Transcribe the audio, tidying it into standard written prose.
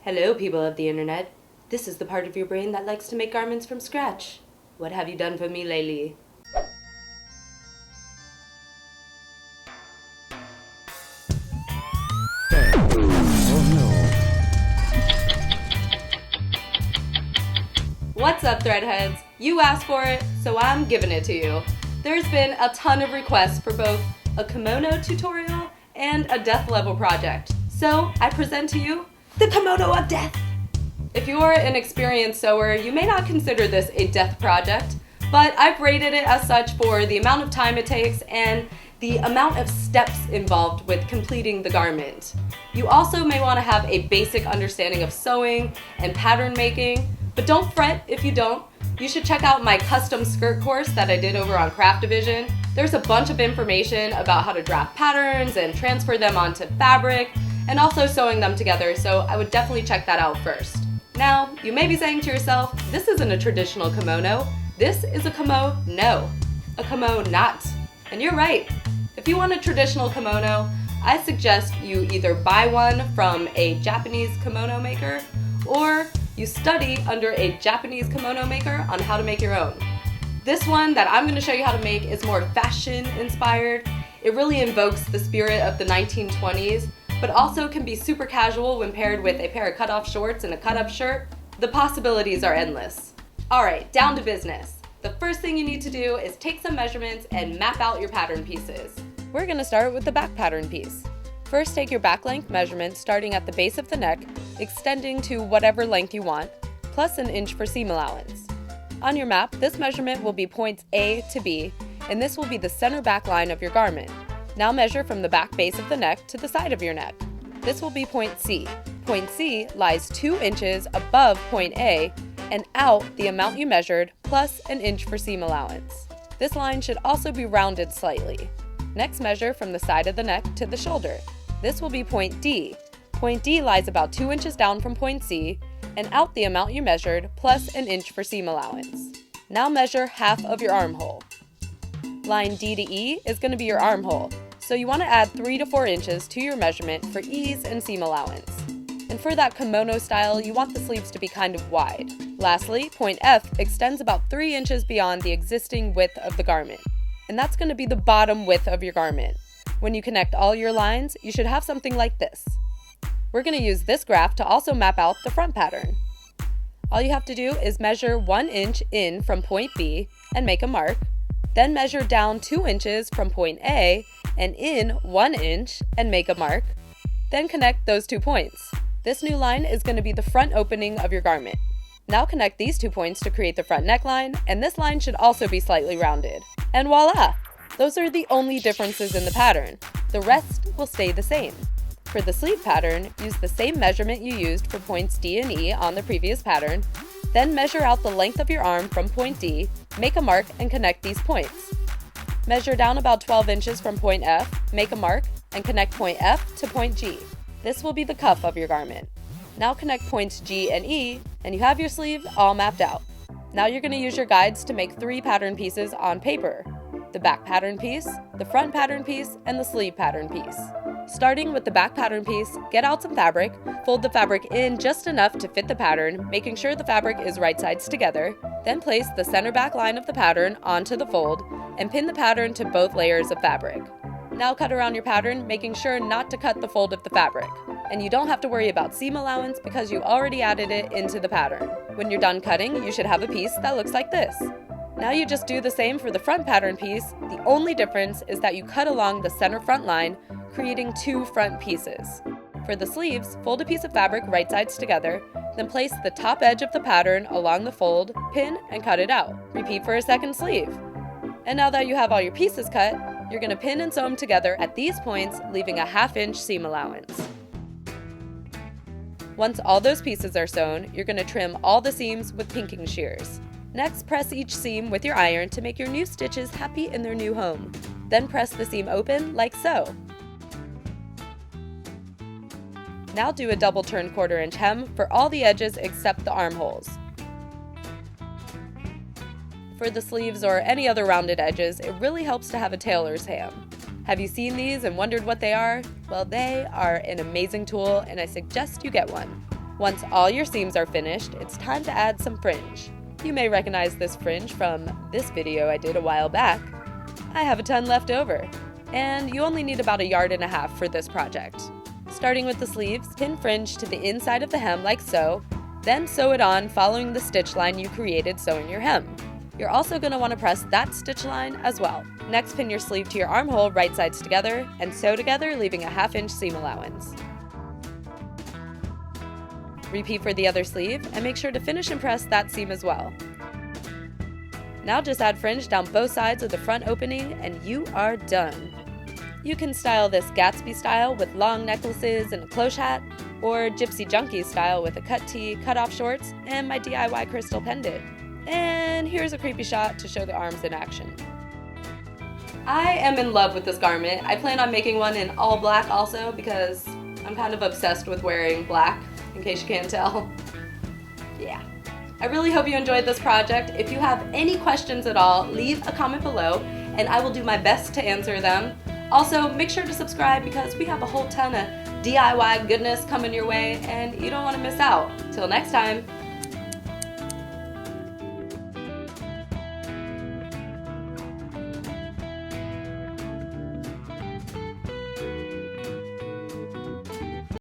Hello, people of the internet. This is the part of your brain that likes to make garments from scratch. What have you done for me lately? What's up, Threadheads? You asked for it, so I'm giving it to you. There's been a ton of requests for both a kimono tutorial and a death level project. So I present to you the Kimono of DEATH! If you're an experienced sewer, you may not consider this a death project, but I've rated it as such for the amount of time it takes and the amount of steps involved with completing the garment. You also may want to have a basic understanding of sewing and pattern making, but don't fret if you don't. You should check out my custom skirt course that I did over on Craft Division. There's a bunch of information about how to draft patterns and transfer them onto fabric, and also sewing them together, so I would definitely check that out first. Now, you may be saying to yourself, this isn't a traditional kimono, this is a kimono, a kimono. And you're right. If you want a traditional kimono, I suggest you either buy one from a Japanese kimono maker, or you study under a Japanese kimono maker on how to make your own. This one that I'm going to show you how to make is more fashion inspired. It really invokes the spirit of the 1920s, but also can be super casual when paired with a pair of cut-off shorts and a cut-up shirt. The possibilities are endless. Alright, down to business. The first thing you need to do is take some measurements and map out your pattern pieces. We're going to start with the back pattern piece. First, take your back length measurement starting at the base of the neck, extending to whatever length you want, plus an inch for seam allowance. On your map, this measurement will be points A to B, and this will be the center back line of your garment. Now measure from the back base of the neck to the side of your neck. This will be point C. Point C lies 2 inches above point A and out the amount you measured plus an inch for seam allowance. This line should also be rounded slightly. Next, measure from the side of the neck to the shoulder. This will be point D. Point D lies about 2 inches down from point C and out the amount you measured plus an inch for seam allowance. Now measure half of your armhole. Line D to E is going to be your armhole, so you want to add 3 to 4 inches to your measurement for ease and seam allowance. And for that kimono style, you want the sleeves to be kind of wide. Lastly, point F extends about 3 inches beyond the existing width of the garment, and that's going to be the bottom width of your garment. When you connect all your lines, you should have something like this. We're going to use this graph to also map out the front pattern. All you have to do is measure 1 inch in from point B and make a mark, then measure down 2 inches from point A and in 1 inch and make a mark, then connect those 2 points. This new line is going to be the front opening of your garment. Now connect these 2 points to create the front neckline, and this line should also be slightly rounded. And voila! Those are the only differences in the pattern. The rest will stay the same. For the sleeve pattern, use the same measurement you used for points D and E on the previous pattern, then measure out the length of your arm from point D, make a mark, and connect these points. Measure down about 12 inches from point F, make a mark, and connect point F to point G. This will be the cuff of your garment. Now connect points G and E, and you have your sleeve all mapped out. Now you're going to use your guides to make 3 pattern pieces on paper: the back pattern piece, the front pattern piece, and the sleeve pattern piece. Starting with the back pattern piece, get out some fabric, fold the fabric in just enough to fit the pattern, making sure the fabric is right sides together, then place the center back line of the pattern onto the fold, and pin the pattern to both layers of fabric. Now cut around your pattern, making sure not to cut the fold of the fabric. And you don't have to worry about seam allowance because you already added it into the pattern. When you're done cutting, you should have a piece that looks like this. Now you just do the same for the front pattern piece. The only difference is that you cut along the center front line, creating 2 front pieces. For the sleeves, fold a piece of fabric right sides together, then place the top edge of the pattern along the fold, pin, and cut it out. Repeat for a second sleeve. And now that you have all your pieces cut, you're going to pin and sew them together at these points, leaving a 1/2 inch seam allowance. Once all those pieces are sewn, you're going to trim all the seams with pinking shears. Next, press each seam with your iron to make your new stitches happy in their new home. Then press the seam open like so. Now do a double turn 1/4 inch hem for all the edges except the armholes. For the sleeves or any other rounded edges, it really helps to have a tailor's ham. Have you seen these and wondered what they are? Well, they are an amazing tool, and I suggest you get one. Once all your seams are finished, it's time to add some fringe. You may recognize this fringe from this video I did a while back. I have a ton left over, and you only need about 1.5 yards for this project. Starting with the sleeves, pin fringe to the inside of the hem like so, then sew it on following the stitch line you created sewing your hem. You're also going to want to press that stitch line as well. Next, pin your sleeve to your armhole right sides together and sew together, leaving a 1/2 inch seam allowance. Repeat for the other sleeve and make sure to finish and press that seam as well. Now just add fringe down both sides of the front opening and you are done. You can style this Gatsby style with long necklaces and a cloche hat, or Gypsy Junkie style with a cut tee, cut off shorts, and my DIY crystal pendant. And here's a creepy shot to show the arms in action. I am in love with this garment. I plan on making one in all black also because I'm kind of obsessed with wearing black, in case you can't tell. Yeah. I really hope you enjoyed this project. If you have any questions at all, leave a comment below and I will do my best to answer them. Also, make sure to subscribe because we have a whole ton of DIY goodness coming your way and you don't want to miss out. Till next time.